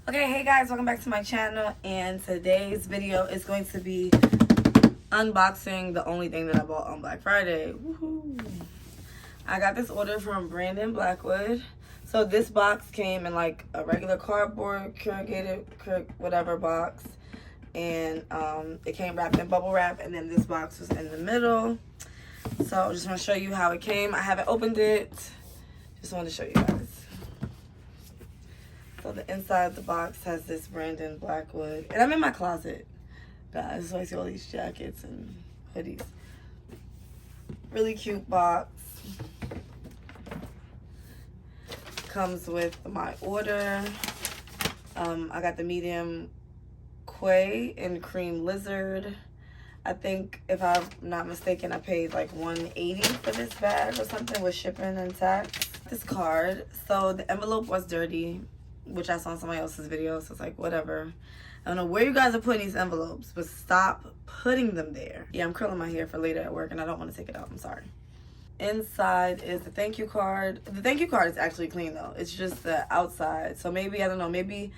Okay, hey guys, welcome back to my channel, and today's video is going to be unboxing the only thing that I bought on Black Friday. Woohoo! I got this order from Brandon Blackwood. So this box came in like a regular cardboard, corrugated, whatever box, and it came wrapped in bubble wrap, and then this box was in the middle. So I just want to show you how it came. I haven't opened it. Just wanted to show you guys. So the inside of the box has this Brandon Blackwood. And I'm in my closet, guys. So I see all these jackets and hoodies. Really cute box. Comes with my order. I got the medium Kuei in cream lizard. I think, if I'm not mistaken, I paid like $180 for this bag or something with shipping and tax. This card. So the envelope was dirty, which I saw in somebody else's video, so it's like, whatever. I don't know where you guys are putting these envelopes, but stop putting them there. Yeah, I'm curling my hair for later at work, and I don't want to take it out. I'm sorry. Inside is the thank you card. The thank you card is actually clean, though. It's just the outside. So maybe, I don't know, maybe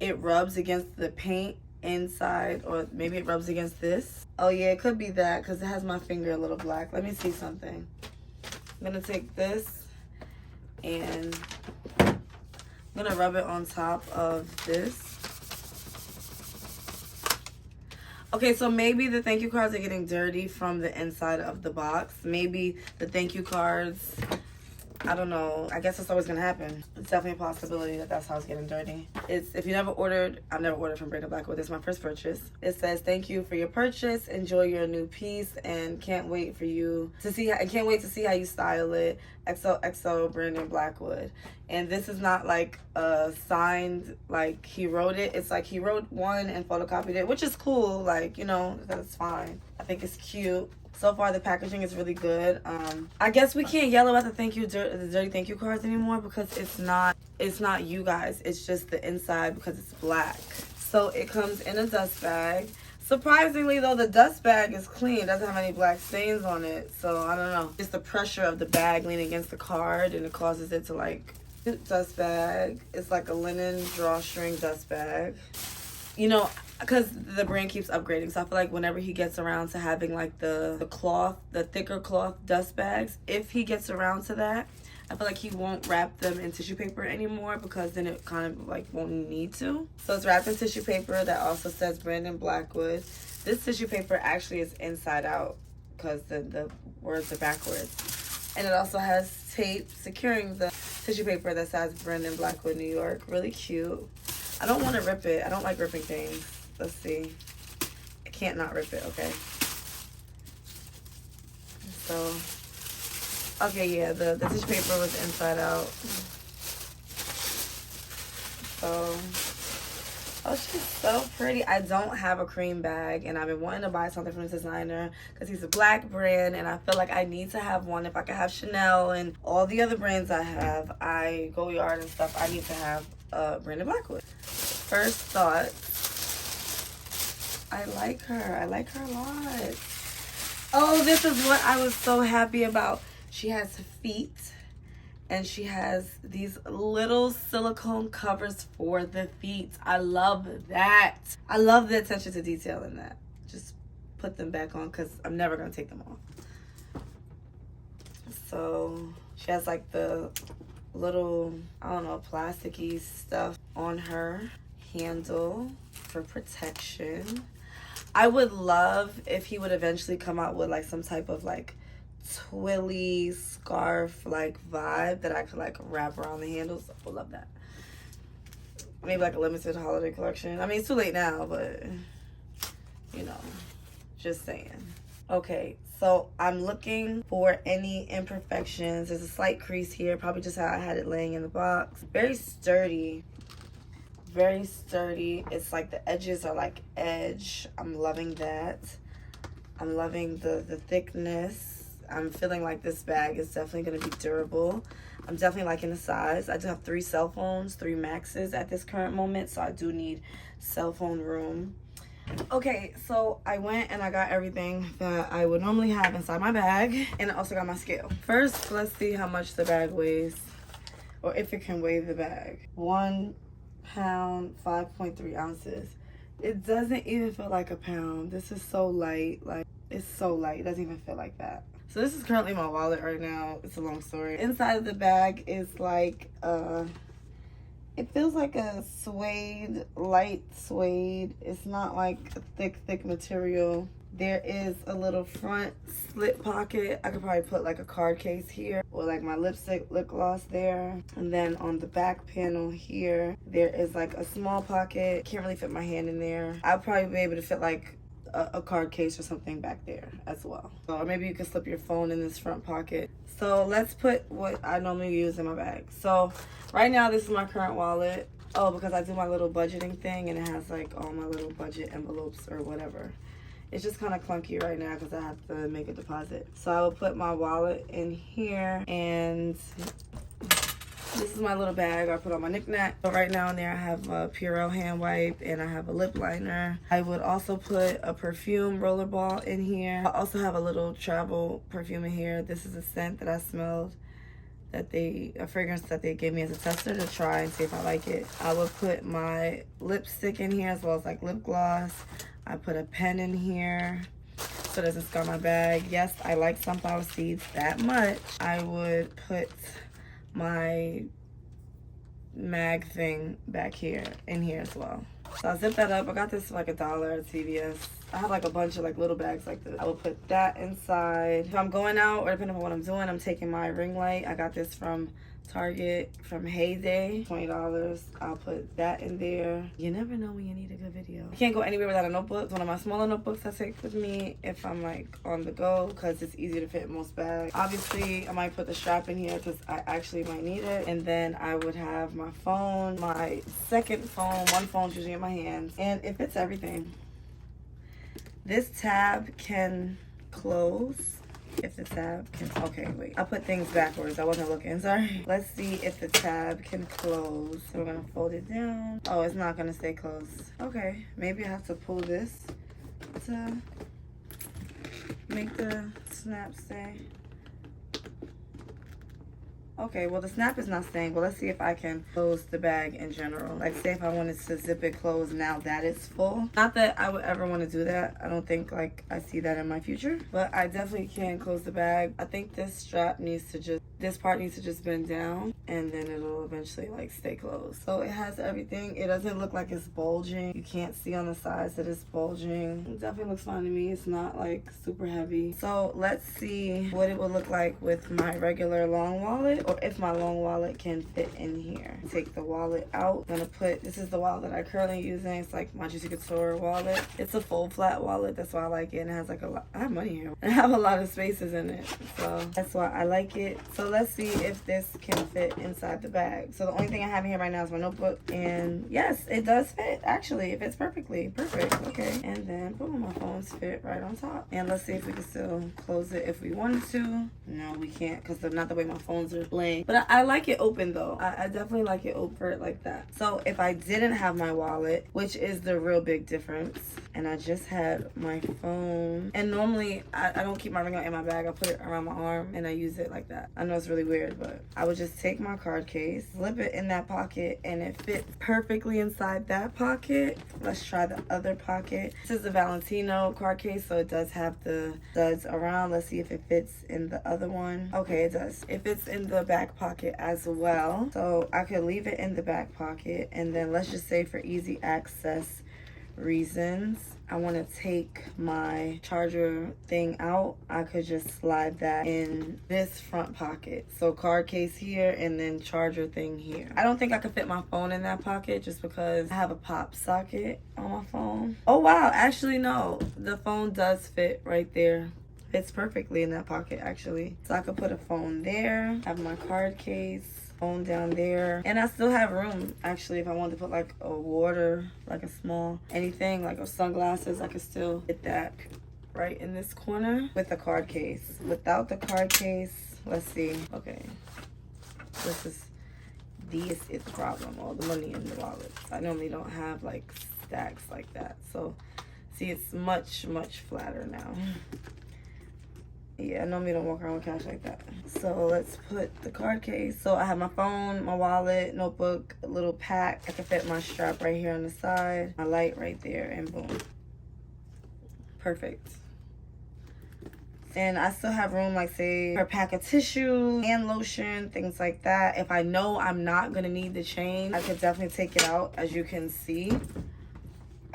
it rubs against the paint inside, or maybe it rubs against this. Oh, yeah, it could be that, because it has my finger a little black. Let me see something. I'm going to take this, and I'm gonna rub it on top of this. Okay, so maybe the thank you cards are getting dirty from the inside of the box. Maybe the thank you cards, I don't know. I guess it's always gonna happen. It's definitely a possibility that that's how it's getting dirty. If you never ordered, I've never ordered from Brandon Blackwood. This is my first purchase. It says, "Thank you for your purchase. Enjoy your new piece, and can't wait to see how you style it. XOXO Brandon Blackwood." And this is not like signed, like he wrote it. It's like he wrote one and photocopied it, which is cool. Like, you know, that's fine. I think it's cute. So far, the packaging is really good. I guess we can't yell about the dirty thank you cards anymore, because it's not you guys. It's just the inside, because it's black. So it comes in a dust bag. Surprisingly, though, the dust bag is clean. It doesn't have any black stains on it. So I don't know. It's the pressure of the bag leaning against the card, and it causes it to like dust bag. It's like a linen drawstring dust bag. You know, because the brand keeps upgrading, so I feel like whenever he gets around to having like the thicker cloth dust bags, if he gets around to that, I feel like he won't wrap them in tissue paper anymore, because then it kind of like won't need to. So it's wrapped in tissue paper that also says Brandon Blackwood. This tissue paper actually is inside out, because the words are backwards. And it also has tape securing the tissue paper that says Brandon Blackwood, New York. Really cute. I don't want to rip it. I don't like ripping things. Let's see. I can't not rip it, okay? So, okay, yeah, the tissue paper was inside out. So, oh, she's so pretty. I don't have a cream bag, and I've been wanting to buy something from this designer because he's a black brand, and I feel like I need to have one. If I could have Chanel and all the other brands I have, Go Yard and stuff, I need to have Brandon Blackwood. First thought, I like her. I like her a lot. Oh, this is what I was so happy about. She has feet, and she has these little silicone covers for the feet. I love that. I love the attention to detail in that. Just put them back on, because I'm never going to take them off. So she has like the little, I don't know, plasticky stuff on her handle for protection. I would love if he would eventually come out with like some type of like twilly scarf like vibe that I could like wrap around the handles. I would love that. Maybe like a limited holiday collection. I mean, it's too late now, but you know, just saying. Okay, so I'm looking for any imperfections. There's a slight crease here, probably just how I had it laying in the box. Very sturdy. Very sturdy. It's like the edges are like edge. I'm loving that. I'm loving the thickness. I'm feeling like this bag is definitely going to be durable. I'm definitely liking the size. I do have 3 cell phones, 3 Maxes at this current moment, so I do need cell phone room. Okay, so I went and I got everything that I would normally have inside my bag, and I also got my scale. First, let's see how much the bag weighs, or if it can weigh the bag. 1 pound, 5.3 ounces. It doesn't even feel like a pound. This is so light. Like, it's so light. It doesn't even feel like that. So this is currently my wallet right now. It's a long story. Inside of the bag is like, it feels like a suede, light suede. It's not like a thick material. There is a little front slit pocket. I could probably put like a card case here or like my lipstick, lip gloss there. And then on the back panel here, there is like a small pocket. Can't really fit my hand in there. I'll probably be able to fit like a card case or something back there as well. Or maybe you can slip your phone in this front pocket. So let's put what I normally use in my bag. So right now, this is my current wallet. Oh, because I do my little budgeting thing and it has like all my little budget envelopes or whatever. It's just kind of clunky right now because I have to make a deposit. So I will put my wallet in here, and this is my little bag. I put all my knickknack. So right now in there I have a Purell hand wipe and I have a lip liner. I would also put a perfume rollerball in here. I also have a little travel perfume in here. This is a scent that I smelled, a fragrance that they gave me as a tester to try and see if I like it. I would put my lipstick in here as well as like lip gloss. I put a pen in here so it doesn't scar my bag. Yes, I like sunflower seeds that much. I would put my mag thing back here in here as well. So I zip that up. I got this for like $1 at CVS. I have like a bunch of like little bags like this. I will put that inside. If I'm going out or depending on what I'm doing, I'm taking my ring light. I got this from Target from Heyday, $20. I'll put that in there. You never know when you need a good video. I can't go anywhere without a notebook. It's one of my smaller notebooks I take with me if I'm like on the go because it's easy to fit in most bags. Obviously, I might put the strap in here because I actually might need it. And then I would have my phone, my second phone. One phone's usually in my hands. And it fits everything. This tab can close. If the tab can, okay, wait. I put things backwards. I wasn't looking, sorry. Let's see if the tab can close. So we're gonna fold it down. Oh, it's not gonna stay closed. Okay, maybe I have to pull this to make the snap stay. Okay, well the snap is not staying, but let's see if I can close the bag in general. Like say if I wanted to zip it closed now that it's full. Not that I would ever want to do that. I don't think like I see that in my future, but I definitely can close the bag. I think this strap needs to just, this part needs to just bend down and then it'll eventually like stay closed. So it has everything. It doesn't look like it's bulging. You can't see on the sides that it's bulging. It definitely looks fine to me. It's not like super heavy. So let's see what it would look like with my regular long wallet, or if my long wallet can fit in here. Take the wallet out. I'm gonna put, this is the wallet that I'm currently using. It's like my Juicy Couture wallet. It's a full flat wallet. That's why I like it. And it has like a lot, I have money here. I have a lot of spaces in it. So that's why I like it. So let's see if this can fit inside the bag. So the only thing I have in here right now is my notebook. And yes, it does fit. Actually, it fits perfectly. Perfect. Okay. And then boom, my phones fit right on top. And let's see if we can still close it if we wanted to. No, we can't because they're not the way my phones are laying. But I like it open though. I definitely like it open like that. So if I didn't have my wallet, which is the real big difference, and I just had my phone, and normally I don't keep my ring light in my bag. I put it around my arm and I use it like that. I know it's really weird, but I would just take my card case, slip it in that pocket, and it fits perfectly inside that pocket. Let's try the other pocket. This is the Valentino card case, so it does have the studs around. Let's see if it fits in the other one. Okay, it does. It fits in the back pocket as well. So I could leave it in the back pocket, and then let's just say for easy access reasons, I want to take my charger thing out. I could just slide that in this front pocket. So card case here and then charger thing here. I don't think I could fit my phone in that pocket just because I have a pop socket on my phone. Oh wow, actually no, the phone does fit right there. Fits perfectly in that pocket actually. So I could put a phone there, have my card case, phone down there, and I still have room actually if I wanted to put like a water, like a small anything, like a sunglasses. I could still fit that right in this corner with a card case. Without the card case, let's see. Okay, this is the problem, all the money in the wallet. I normally don't have like stacks like that, so see, it's much flatter now. Yeah, I normally don't walk around with cash like that. So let's put the card case. So I have my phone, my wallet, notebook, a little pack. I can fit my strap right here on the side, my light right there, and boom. Perfect. And I still have room, like say, for a pack of tissue, hand lotion, things like that. If I know I'm not gonna need the change, I could definitely take it out. As you can see,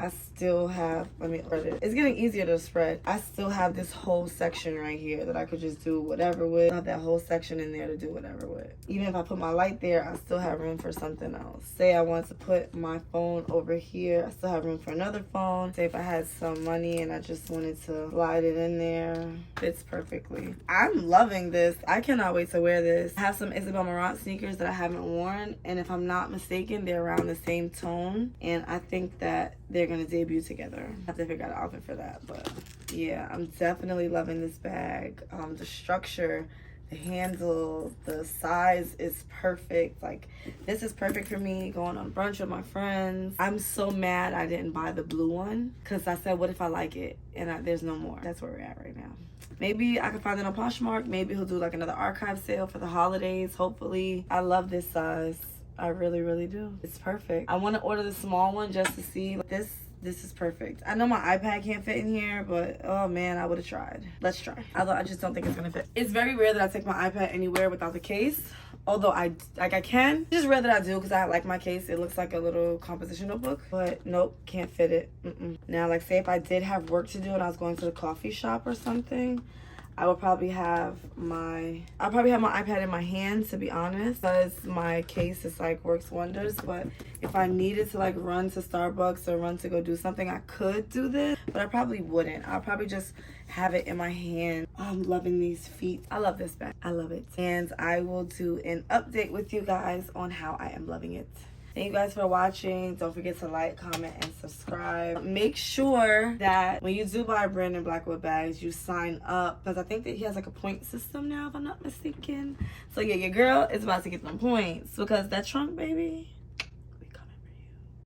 I still have, let me spread it. It's getting easier to spread. I still have this whole section right here that I could just do whatever with. I have that whole section in there to do whatever with. Even if I put my light there, I still have room for something else. Say I want to put my phone over here, I still have room for another phone. Say if I had some money and I just wanted to slide it in there, fits perfectly. I'm loving this. I cannot wait to wear this. I have some Isabel Marant sneakers that I haven't worn, and if I'm not mistaken, they're around the same tone, and I think that they're gonna debut together. I have to figure out an outfit for that, but yeah, I'm definitely loving this bag. The structure, the handle, the size is perfect. Like, this is perfect for me going on brunch with my friends. I'm so mad I didn't buy the blue one, because I said, what if I like it and there's no more? That's where we're at right now. Maybe I can find it on Poshmark. Maybe he'll do like another archive sale for the holidays, hopefully. I love this size. I really, really do. It's perfect. I want to order the small one just to see. This is perfect. I know my iPad can't fit in here, but oh man, I would have tried. Let's try. Although I just don't think it's gonna fit. It's very rare that I take my iPad anywhere without the case. Although I can. It's just rare that I do, because I like my case. It looks like a little composition notebook. But nope, can't fit it. Now, like say if I did have work to do and I was going to the coffee shop or something, I would probably have my iPad in my hand, to be honest, because my case is like works wonders. But if I needed to like run to Starbucks or run to go do something, I could do this, but I probably wouldn't. I'll probably just have it in my hand. Oh, I'm loving these feet. I love this bag. I love it. And I will do an update with you guys on how I am loving it. Thank you guys for watching. Don't forget to like, comment, and subscribe. Make sure that when you do buy Brandon Blackwood bags, you sign up, because I think that he has like a point system now, if I'm not mistaken. So yeah, your girl is about to get them points, because that trunk, baby,